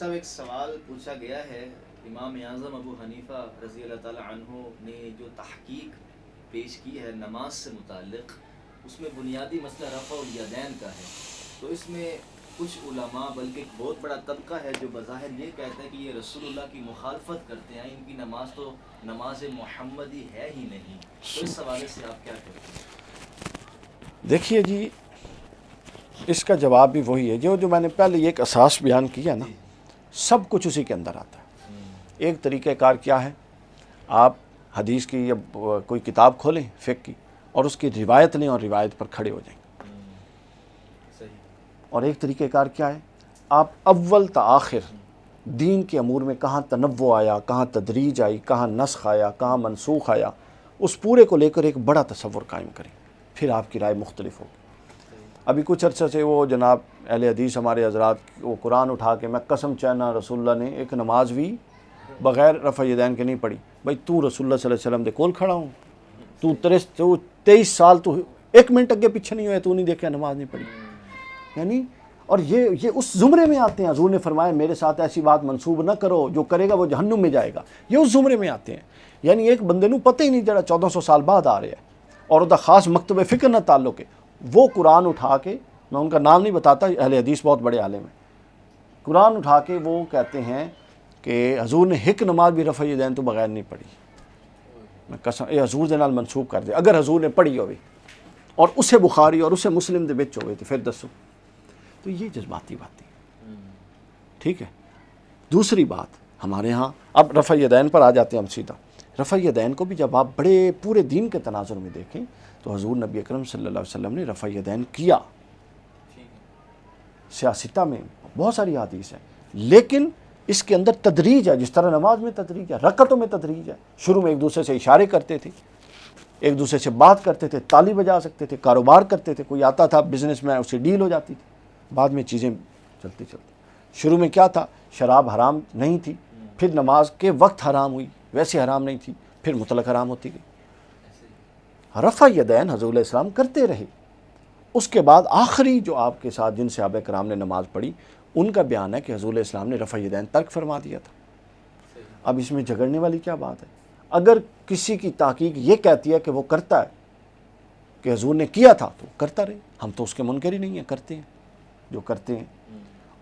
صاحب ایک سوال پوچھا گیا ہے، امام اعظم ابو حنیفہ رضی اللہ تعالی عنہ نے جو تحقیق پیش کی ہے نماز سے متعلق، اس میں بنیادی مسئلہ رفع الیدین کا ہے. تو اس میں کچھ علماء بلکہ ایک بہت بڑا طبقہ ہے جو بظاہر یہ کہتا ہے کہ یہ رسول اللہ کی مخالفت کرتے ہیں، ان کی نماز تو نماز محمدی ہے ہی نہیں. تو اس حوالے سے آپ کیا کہتے ہیں؟ دیکھیے جی، اس کا جواب بھی وہی ہے جو میں نے پہلے ایک اساس بیان کیا نا، سب کچھ اسی کے اندر آتا ہے. ایک طریقہ کار کیا ہے، آپ حدیث کی یا کوئی کتاب کھولیں فقہ کی اور اس کی روایت لیں اور روایت پر کھڑے ہو جائیں. اور ایک طریقہ کار کیا ہے، آپ اول تا آخر دین کے امور میں کہاں تنوع آیا، کہاں تدریج آئی، کہاں نسخ آیا، کہاں منسوخ آیا، اس پورے کو لے کر ایک بڑا تصور قائم کریں، پھر آپ کی رائے مختلف ہوگی. ابھی کچھ عرصہ سے وہ جناب اہل حدیث ہمارے حضرات وہ قرآن اٹھا کے، میں قسم چاہنا رسول اللہ نے ایک نماز بھی بغیر رفع یدین کے نہیں پڑھی. بھائی تو رسول اللہ صلی اللہ علیہ وسلم دے کول کھڑا ہوں، تو 23 سال تو 1 منٹ اگے پیچھے نہیں ہوئے، تو نہیں دیکھا نماز نہیں پڑھی. یعنی اور یہ اس زمرے میں آتے ہیں. حضور نے فرمایا میرے ساتھ ایسی بات منسوب نہ کرو، جو کرے گا وہ جہنم میں جائے گا. یہ اس زمرے میں آتے ہیں. یعنی ایک بندے نو پتہ ہی نہیں جڑا 1400 سال بعد آ رہا ہے اور وہ خاص مکتب فکر نہ تعلق ہے، وہ قرآن اٹھا کے، میں ان کا نام نہیں بتاتا، اہل حدیث بہت بڑے عالم ہیں، قرآن اٹھا کے وہ کہتے ہیں کہ حضور نے ایک نماز بھی رفع یدین تو بغیر نہیں پڑھی. میں قسم یہ حضور دے نال منسوب کر دے. اگر حضور نے پڑھی ہوئی اور اسے بخاری اور اسے مسلم دے وچ ہوئے تو پھر دسو. تو یہ جذباتی باتیں، ٹھیک ہے. دوسری بات ہمارے ہاں اب رفع یدین پر آ جاتے ہیں ہم سیدھا. رفع یدین کو بھی جب آپ بڑے پورے دین کے تناظر میں دیکھیں تو حضور نبی اکرم صلی اللہ علیہ وسلم نے رفع یدین کیا. سیاستہ میں بہت ساری حدیث ہیں، لیکن اس کے اندر تدریج ہے، جس طرح نماز میں تدریج ہے، رکعتوں میں تدریج ہے. شروع میں ایک دوسرے سے اشارے کرتے تھے، ایک دوسرے سے بات کرتے تھے، تالی بجا سکتے تھے، کاروبار کرتے تھے، کوئی آتا تھا بزنس میں اسے ڈیل ہو جاتی تھی. بعد میں چیزیں چلتی شروع میں کیا تھا، شراب حرام نہیں تھی، پھر نماز کے وقت حرام ہوئی، ویسے حرام نہیں تھی، پھر مطلق حرام ہوتی گئی. رفع یدین حضور علیہ السلام کرتے رہے. اس کے بعد آخری جو آپ کے ساتھ جن صحابہ کرام نے نماز پڑھی ان کا بیان ہے کہ حضور علیہ السلام نے رفع یدین ترک فرما دیا تھا. اب اس میں جھگڑنے والی کیا بات ہے؟ اگر کسی کی تحقیق یہ کہتی ہے کہ وہ کرتا ہے، کہ حضور نے کیا تھا تو کرتا رہے، ہم تو اس کے منکر ہی نہیں ہیں، کرتے ہیں جو کرتے ہیں.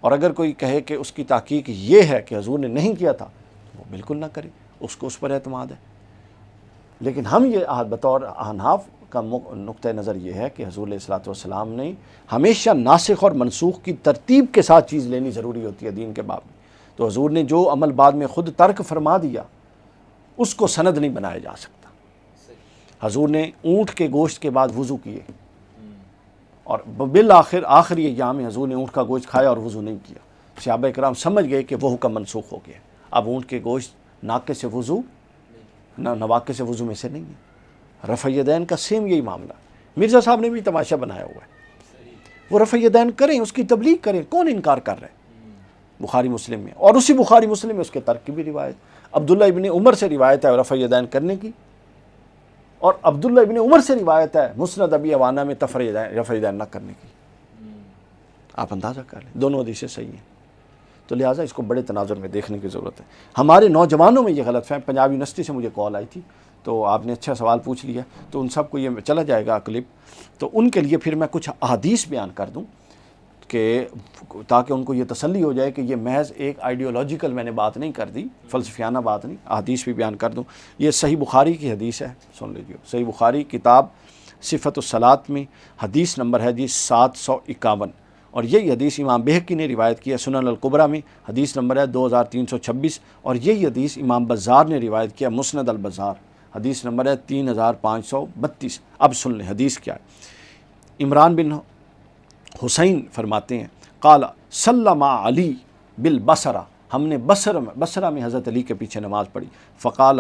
اور اگر کوئی کہے کہ اس کی تحقیق یہ ہے کہ حضور نے نہیں کیا تھا تو وہ بالکل نہ کرے، اس کو اس پر اعتماد ہے. لیکن ہم یہ بطور احناف کا نقطہ نظر یہ ہے کہ حضور علیہ الصلوۃ والسلام نے ہمیشہ ناسخ اور منسوخ کی ترتیب کے ساتھ چیز لینی ضروری ہوتی ہے دین کے باب میں. تو حضور نے جو عمل بعد میں خود ترک فرما دیا اس کو سند نہیں بنایا جا سکتا. حضور نے اونٹ کے گوشت کے بعد وضو کیے اور بالآخر آخری ایام میں حضور نے اونٹ کا گوشت کھایا اور وضو نہیں کیا. صحابہ کرام سمجھ گئے کہ وہ حکم منسوخ ہو گیا. اب اونٹ کے گوشت ناکے سے وضو نہ نواقے سے وضو میں سے نہیں ہے. رفع یدین کا سیم یہی معاملہ. مرزا صاحب نے بھی تماشا بنایا ہوا ہے، وہ رفع یدین کریں، اس کی تبلیغ کریں، کون انکار کر رہے ہیں. بخاری مسلم میں، اور اسی بخاری مسلم میں اس کے ترک کی بھی روایت. عبداللہ ابن عمر سے روایت ہے رفع یدین کرنے کی، اور عبداللہ ابن عمر سے روایت ہے مسند ابی عوانہ میں رفع یدین نہ کرنے کی. آپ اندازہ کر لیں، دونوں حدیثیں صحیح ہیں. تو لہٰذا اس کو بڑے تناظر میں دیکھنے کی ضرورت ہے. ہمارے نوجوانوں میں یہ غلط فہم، پنجاب یونیورسٹی سے مجھے کال آئی تھی تو آپ نے اچھا سوال پوچھ لیا، تو ان سب کو یہ چلا جائے گا کلپ، تو ان کے لیے پھر میں کچھ احادیث بیان کر دوں کہ تاکہ ان کو یہ تسلی ہو جائے کہ یہ محض ایک آئیڈیولوجیکل میں نے بات نہیں کر دی، فلسفیانہ بات نہیں. احادیث بھی بیان کر دوں. یہ صحیح بخاری کی حدیث ہے، سن لیجیے. صحیح بخاری کتاب صفت الصلاۃ میں حدیث نمبر ہے جی 751، اور یہی حدیث امام بہقی نے روایت کی ہے سنن الکبریٰ میں، حدیث نمبر ہے 2326، اور یہی حدیث امام بزار نے روایت کیا مسند البزار، حدیث نمبر ہے 3532. اب سن لیں حدیث کیا ہے. عمران بن حسین فرماتے ہیں قال سلم علی بالبصرہ، ہم نے بصرہ میں حضرت علی کے پیچھے نماز پڑھی. فقال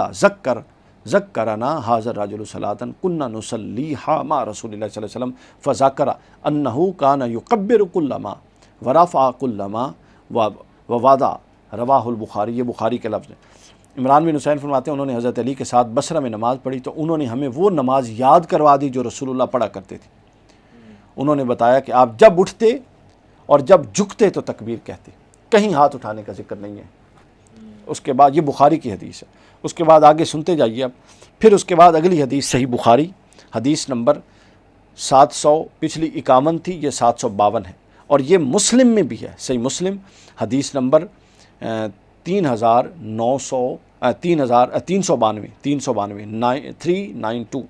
ذکرنا حاضر راجل صلاۃ کنا نصلیھا مع رسول اللہ صلی اللہ علیہ وسلم فذکر انہ کان یکبر کل ما ورفع کل ما ووضع. رواہ البخاری، یہ بخاری کے لفظ ہیں. عمران بن حسین فرماتے ہیں انہوں نے حضرت علی کے ساتھ بصرہ میں نماز پڑھی تو انہوں نے ہمیں وہ نماز یاد کروا دی جو رسول اللہ پڑھا کرتے تھے. انہوں نے بتایا کہ آپ جب اٹھتے اور جب جھکتے تو تکبیر کہتے، کہیں ہاتھ اٹھانے کا ذکر نہیں ہے۔ اس کے بعد یہ بخاری کی حدیث ہے۔ اس کے بعد آگے سنتے جائیے اب، پھر اس کے بعد اگلی حدیث صحیح بخاری حدیث نمبر 700، پچھلی 51 تھی، یہ 752 ہے، اور یہ مسلم میں بھی ہے، صحیح مسلم حدیث نمبر 392۔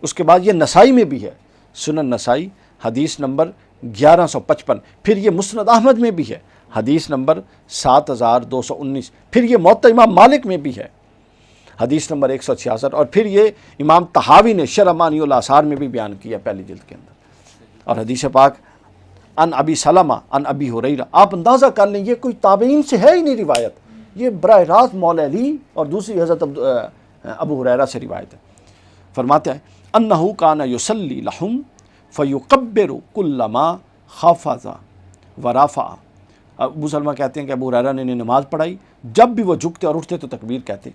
اس کے بعد یہ نسائی میں بھی ہے، سنن نسائی حدیث نمبر 1155۔ پھر یہ مسند احمد میں بھی ہے، حدیث نمبر 7219۔ پھر یہ موطا امام مالک میں بھی ہے، حدیث نمبر 166۔ اور پھر یہ امام طحاوی نے شرح معانی الاثار میں بھی بیان کیا پہلی جلد کے اندر۔ اور حدیث پاک ان ابی سلمہ ان ابی ہریرہ، آپ اندازہ کر لیں یہ کوئی تابعین سے ہے ہی نہیں روایت، یہ براہ راست مولا علی اور دوسری حضرت ابو ہریرہ سے روایت ہے۔ فرماتے ہیں انہ کان یصلی لہم فیکبر کلما خفض ورفع۔ ابو سلمہ کہتے ہیں کہ ابو ہریرہ نے انہیں نماز پڑھائی، جب بھی وہ جھکتے اور اٹھتے تو تکبیر کہتے۔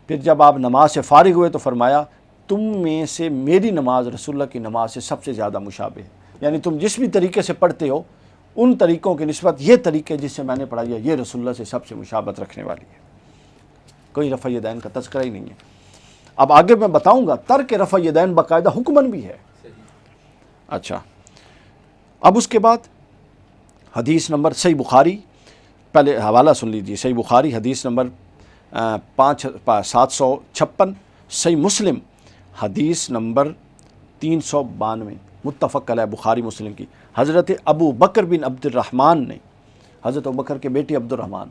پھر جب آپ نماز سے فارغ ہوئے تو فرمایا تم میں سے میری نماز رسول اللہ کی نماز سے سب سے زیادہ مشابہ ہے، یعنی تم جس بھی طریقے سے پڑھتے ہو ان طریقوں کی نسبت یہ طریقے جس سے میں نے پڑھائی ہے یہ رسول اللہ سے سب سے مشابہت رکھنے والی ہے، کوئی رفع یدین کا تذکرہ ہی نہیں ہے۔ اب آگے میں بتاؤں گا ترک رفع یدین باقاعدہ حکمن بھی ہے۔ اچھا، اب اس کے بعد حدیث نمبر صحیح بخاری، پہلے حوالہ سن لیجیے، صحیح بخاری حدیث نمبر 756، صحیح مسلم حدیث نمبر 392، متفق علیہ بخاری مسلم کی۔ حضرت ابو بکر بن عبد الرحمن نے، حضرت ابو بکر کے بیٹے عبد الرحمن،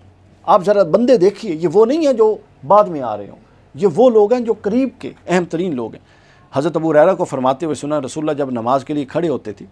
آپ ذرا بندے دیکھیے، یہ وہ نہیں ہیں جو بعد میں آ رہے ہوں، یہ وہ لوگ ہیں جو قریب کے اہم ترین لوگ ہیں۔ حضرت ابو ہریرہ کو فرماتے ہوئے سنا رسول اللہ جب نماز کے لیے کھڑے ہوتے تھے،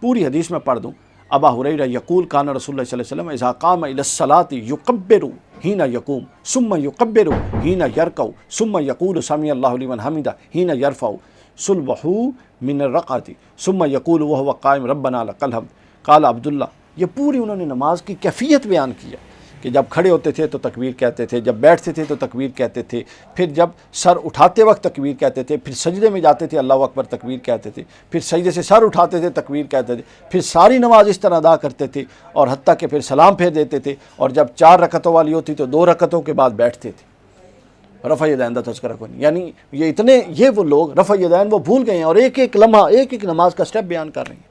پوری حدیث میں پڑھ دوں، ابا ہریرہ یقول کان رسول اللہ صلی اللہ علیہ وسلم اذا قام الى الصلاۃ یکبر حین یقوم ثم یکبر حین یرکع ثم یقول سمع اللہ لمن حمدہ حین یرفع صلبہ من الرکعۃ ثم یقول وهو قائم ربنا لک الحمد۔ قال عبداللہ، یہ پوری انہوں نے نماز کی کیفیت بیان کیا کہ جب کھڑے ہوتے تھے تو تکبیر کہتے تھے، جب بیٹھتے تھے تو تکبیر کہتے تھے، پھر جب سر اٹھاتے وقت تکبیر کہتے تھے، پھر سجدے میں جاتے تھے اللہ اکبر تکبیر کہتے تھے، پھر سجدے سے سر اٹھاتے تھے تکبیر کہتے تھے، پھر ساری نماز اس طرح ادا کرتے تھے، اور حتیٰ کہ پھر سلام پھیر دیتے تھے، اور جب 4 رکعتوں والی ہوتی تو 2 رکعتوں کے بعد بیٹھتے تھے۔ رفع یدین کا تذکرہ کوئی نہیں، یعنی یہ وہ لوگ رفع یدین وہ بھول گئے ہیں اور ایک ایک لمحہ ایک ایک نماز کا سٹیپ بیان کر رہے ہیں۔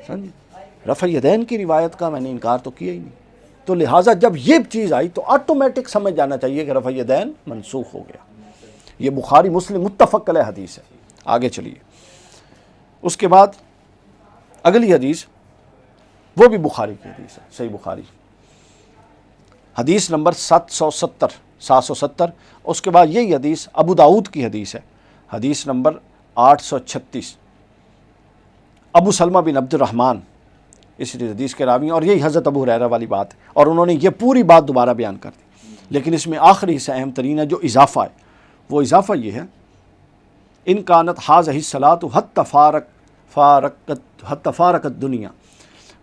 سمجھے؟ رفع یدین کی روایت کا میں نے انکار تو کیا ہی نہیں، تو لہٰذا جب یہ چیز آئی تو آٹومیٹک سمجھ جانا چاہیے کہ رفع یدین منسوخ ہو گیا۔ یہ بخاری مسلم متفق علیہ حدیث ہے۔ آگے چلیے، اس کے بعد اگلی حدیث وہ بھی بخاری کی حدیث ہے، صحیح بخاری حدیث نمبر 770۔ اس کے بعد یہی حدیث ابو داؤد کی حدیث ہے، حدیث نمبر 836۔ ابو سلمہ بن عبد الرحمن اس حدیث کے راوی، اور یہی حضرت ابو ہریرہ والی بات ہے، اور انہوں نے یہ پوری بات دوبارہ بیان کر دی، لیکن اس میں آخری حصہ اہم ترین ہے جو اضافہ ہے، وہ اضافہ یہ ہے ان کانت ہذہ الصلاۃ حتی فارقت دنیا۔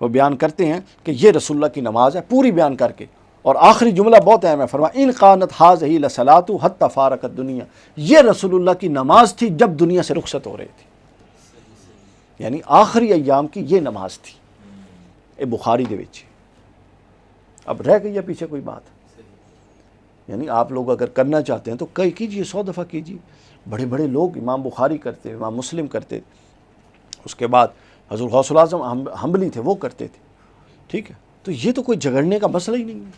وہ بیان کرتے ہیں کہ یہ رسول اللہ کی نماز ہے پوری بیان کر کے، اور آخری جملہ بہت اہم ہے، فرمایا ان کانت ہذہ الصلاۃ حتی فارقت دنیا، یہ رسول اللہ کی نماز تھی جب دنیا سے رخصت ہو رہے تھے، یعنی آخری ایام کی یہ نماز تھی۔ اے بخاری دے وچ اب رہ گئی ہے پیچھے کوئی بات، یعنی آپ لوگ اگر کرنا چاہتے ہیں تو کئی کیجئے، 100 دفعہ کیجئے۔ بڑے بڑے لوگ امام بخاری کرتے، امام مسلم کرتے، اس کے بعد حضور غوث الاعظم حنبلی تھے وہ کرتے تھے، ٹھیک ہے؟ تو یہ تو کوئی جھگڑنے کا مسئلہ ہی نہیں ہے،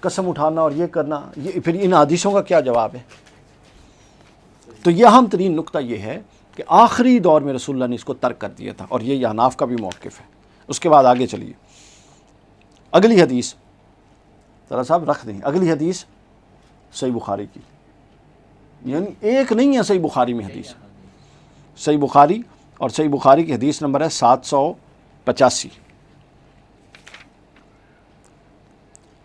قسم اٹھانا اور یہ کرنا، یہ پھر ان حدیثوں کا کیا جواب ہے؟ تو یہ اہم ترین نقطہ یہ ہے کہ آخری دور میں رسول اللہ نے اس کو ترک کر دیا تھا، اور یہ احناف کا بھی موقف ہے۔ اس کے بعد آگے چلیے، اگلی حدیث ذرا صاحب رکھ دیں، اگلی حدیث صحیح بخاری کی، یعنی ایک نہیں ہے صحیح بخاری میں حدیث، صحیح بخاری، اور صحیح بخاری کی حدیث نمبر ہے 785۔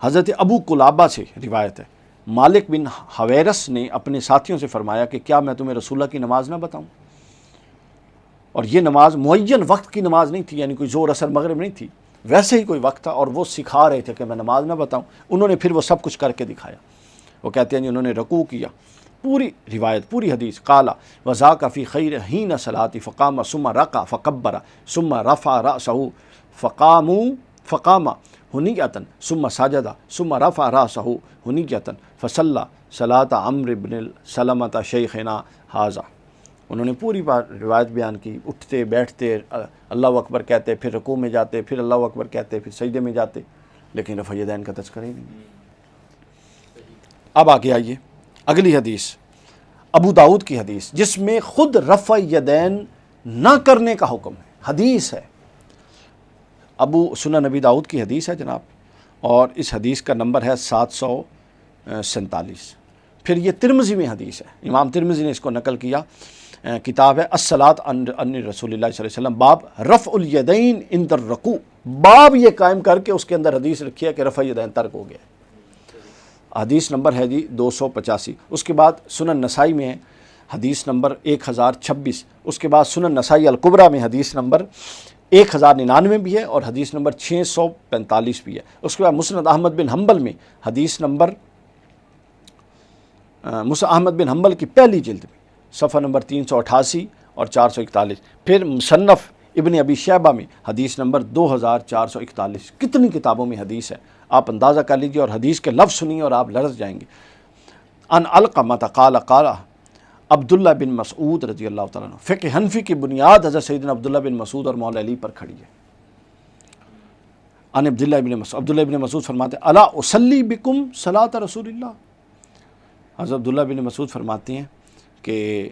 حضرت ابو قلابہ سے روایت ہے، مالک بن حویرث نے اپنے ساتھیوں سے فرمایا کہ کیا میں تمہیں رسول اللہ کی نماز نہ بتاؤں؟ اور یہ نماز معین وقت کی نماز نہیں تھی، یعنی کوئی زور اثر مغرب نہیں تھی، ویسے ہی کوئی وقت تھا، اور وہ سکھا رہے تھے کہ میں نماز نہ بتاؤں۔ انہوں نے پھر وہ سب کچھ کر کے دکھایا۔ وہ کہتے ہیں انہوں نے رکوع کیا، پوری روایت پوری حدیث، قالا وذاک فی خیر حین صلاۃ فقام ثم رکع فکبر ثم رفع رأسہ فقام حنیۃً ثم سجد ثم رفع رأسہ حنیۃً فصلی صلاۃ عمرو بن سلمۃ شیخنا ھذا۔ انہوں نے پوری بار روایت بیان کی، اٹھتے بیٹھتے اللہ اکبر کہتے، پھر رکوع میں جاتے، پھر اللہ اکبر کہتے، پھر سجدے میں جاتے، لیکن رفع یدین کا تذکرہ ہی نہیں۔ اب آگے آئیے اگلی حدیث، ابو داؤد کی حدیث، جس میں خود رفع یدین نہ کرنے کا حکم ہے، حدیث ہے، سنن نبی داؤد کی حدیث ہے جناب، اور اس حدیث کا نمبر ہے 747۔ پھر یہ ترمذی میں حدیث ہے، امام ترمذی نے اس کو نقل کیا، کتاب ہے الصلاۃ عن رسول اللہ صلی اللہ علیہ وسلم، باب رفع الیدین عند الرکوع، باب یہ قائم کر کے اس کے اندر حدیث رکھی ہے کہ رفع یدین ترک ہو گیا ہے۔ حدیث نمبر ہے جی 285۔ اس کے بعد سنن نسائی میں ہے حدیث نمبر 1026۔ اس کے بعد سنن نسائی الکبریٰ میں حدیث نمبر 1099 بھی ہے اور حدیث نمبر 645 بھی ہے۔ اس کے بعد مسند احمد بن حنبل میں حدیث نمبر احمد بن حنبل کی پہلی جلد میں صفحہ نمبر 388 اور 441۔ پھر مصنف ابن ابی شیبہ میں حدیث نمبر 2441۔ کتنی کتابوں میں حدیث ہے، آپ اندازہ کر لیجیے، اور حدیث کے لفظ سنیے اور آپ لرز جائیں گے۔ ان علقمہ قال قال عبداللہ بن مسعود رضی اللہ تعالیٰ عنہ، فقہ حنفی کی بنیاد حضرت سیدنا عبداللہ بن مسعود اور مولا علی پر کھڑی ہے۔ ان عبداللہ بن مسعود فرماتے ہیں الا اصلی بکم صلاۃ رسول اللہ، حضرت عبداللہ بن مسعود فرماتے ہیں کہ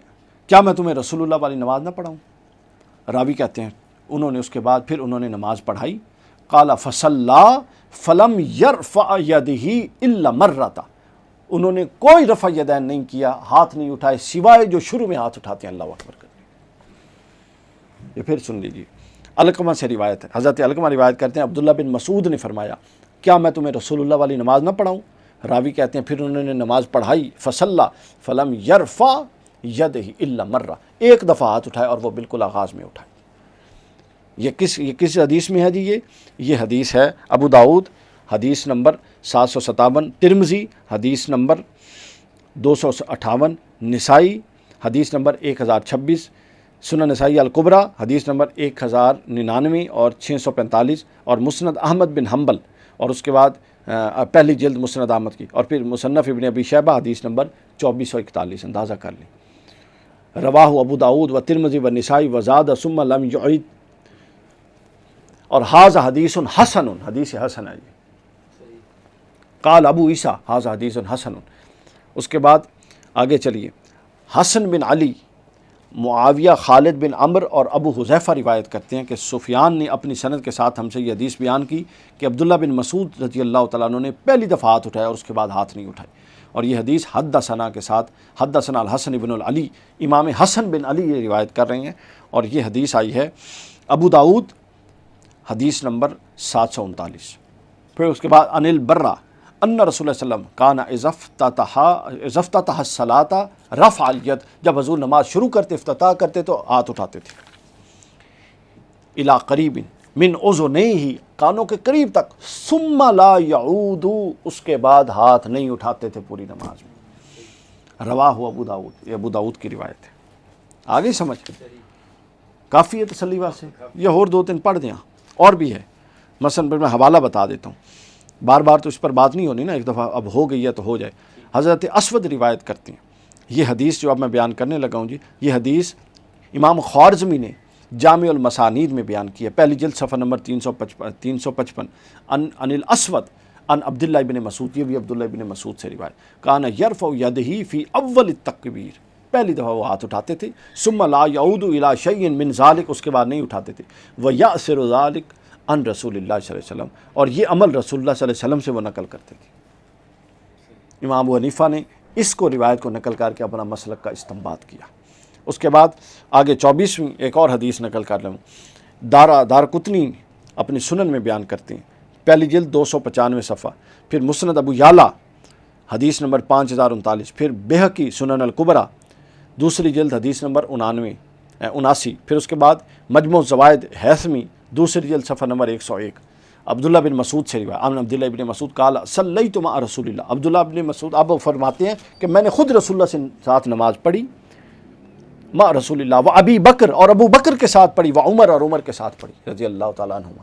کیا میں تمہیں رسول اللہ والی نماز نہ پڑھاؤں؟ راوی کہتے ہیں انہوں نے اس کے بعد پھر انہوں نے نماز پڑھائی، قال فصلی فلم یرفع یدہ الا مرۃ، انہوں نے کوئی رفع یدین نہیں کیا، ہاتھ نہیں اٹھائے سوائے جو شروع میں ہاتھ اٹھاتے ہیں اللہ اکبر کرنے۔ یہ پھر سن لیجیے، علقمہ سے روایت ہے، حضرت علقمہ روایت کرتے ہیں عبداللہ بن مسعود نے فرمایا کیا میں تمہیں رسول اللہ والی نماز نہ پڑھاؤں؟ راوی کہتے ہیں پھر انہوں نے نماز پڑھائی، فصلی فلم یرفع یدہ الا مرہ، ایک دفعہ ہاتھ اٹھائے اور وہ بالکل آغاز میں اٹھائے۔ یہ کس حدیث میں ہے جی؟ یہ حدیث ہے ابو داؤد حدیث نمبر 757، ترمذی حدیث نمبر 258، نسائی حدیث نمبر 1026، سنن نسائی الکبریٰ حدیث نمبر 1099 اور 645، اور مسند احمد بن حنبل، اور اس کے بعد پہلی جلد مسند احمد کی، اور پھر مصنف ابن ابی شیبہ حدیث نمبر 2441۔ اندازہ کر لیں، رواہ ابو داؤد و ترمذی و نسائی و زاد ثم لم یعید، اور ھذا حدیث حسن، حدیث حسن ہے یہ، قال ابو عیسیٰ ھذا حدیث حسن۔ اس کے بعد آگے چلیے، حسن بن علی، معاویہ، خالد بن عمر اور ابو حذیفہ روایت کرتے ہیں کہ سفیان نے اپنی سند کے ساتھ ہم سے یہ حدیث بیان کی کہ عبداللہ بن مسعود رضی اللہ تعالیٰ عنہ نے پہلی دفعہ ہاتھ اٹھایا اور اس کے بعد ہاتھ نہیں اٹھائے، اور یہ حدیث حدثنا کے ساتھ حدثنا الحسن بن العلی، امام حسن بن علی یہ روایت کر رہے ہیں، اور یہ حدیث آئی ہے ابو داؤد حدیث نمبر 739۔ پھر اس کے بعد ان البرہ ان رسول اللہ صلی اللہ علیہ وسلم کان اذا افتتح الصلاۃ رفع الید، جب حضور نماز شروع کرتے افتتاح کرتے تو ہاتھ اٹھاتے تھے، الی قریب من اذنیہ، کانوں کے قریب تک، ثم لا یعود، اس کے بعد ہاتھ نہیں اٹھاتے تھے پوری نماز میں۔ رواہ ابو داؤد، یہ ابو داؤد کی روایت ہے۔ آگے سمجھ کافی ہے تسلی واسطے، یہ اور دو تین پڑھ دیں، اور بھی ہے، مثلا میں حوالہ بتا دیتا ہوں، بار بار تو اس پر بات نہیں ہونی نا، ایک دفعہ اب ہو گئی ہے تو ہو جائے۔ حضرت اسود روایت کرتے ہیں، یہ حدیث جو اب میں بیان کرنے لگا ہوں جی، یہ حدیث امام خوارزمی نے جامع المسانید میں بیان کی ہے، پہلی جلد صفحہ نمبر 355۔ ان الاسود ان عبداللہ ابن مسعود، یہ بھی عبداللہ ابن مسعود سے روایت، کان یرفع یدہ فی اول التکبیر، پہلی دفعہ وہ ہاتھ اٹھاتے تھے، ثم لا یعود الی شیء من ذلک، اس کے بعد نہیں اٹھاتے تھے، ویأثر ذلک عن رسول اللہ صلی اللہ علیہ وسلم، اور یہ عمل رسول اللہ صلی اللہ علیہ وسلم سے وہ نقل کرتے تھے۔ امام ابو حنیفہ نے اس کو روایت کو نقل کر کے اپنا مسلک کا استنباط کیا۔ اس کے بعد آگے 24ویں ایک اور حدیث نقل کر لوں، دارقطنی اپنی سنن میں بیان کرتے ہیں، پہلی جلد 295 صفحہ، پھر مسند ابو یعلا حدیث نمبر 5039، پھر بہقی سنن الکبریٰ دوسری جلد حدیث نمبر 79، پھر اس کے بعد مجموع الزوائد ہیثمی دوسری جلد صفحہ نمبر 101۔ عبداللہ بن مسعود سے روایت، عبداللہ بن مسعود قال صلیت مع رسول اللہ، عبداللہ بن مسعود اب فرماتے ہیں کہ میں نے خود رسول اللہ سے ساتھ نماز پڑھی، مع رسول اللہ و ابی بکر، اور ابو بکر کے ساتھ پڑھی، و عمر، اور عمر کے ساتھ پڑھی رضی اللہ تعالیٰ عنہما۔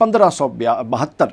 1572,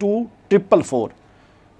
2444,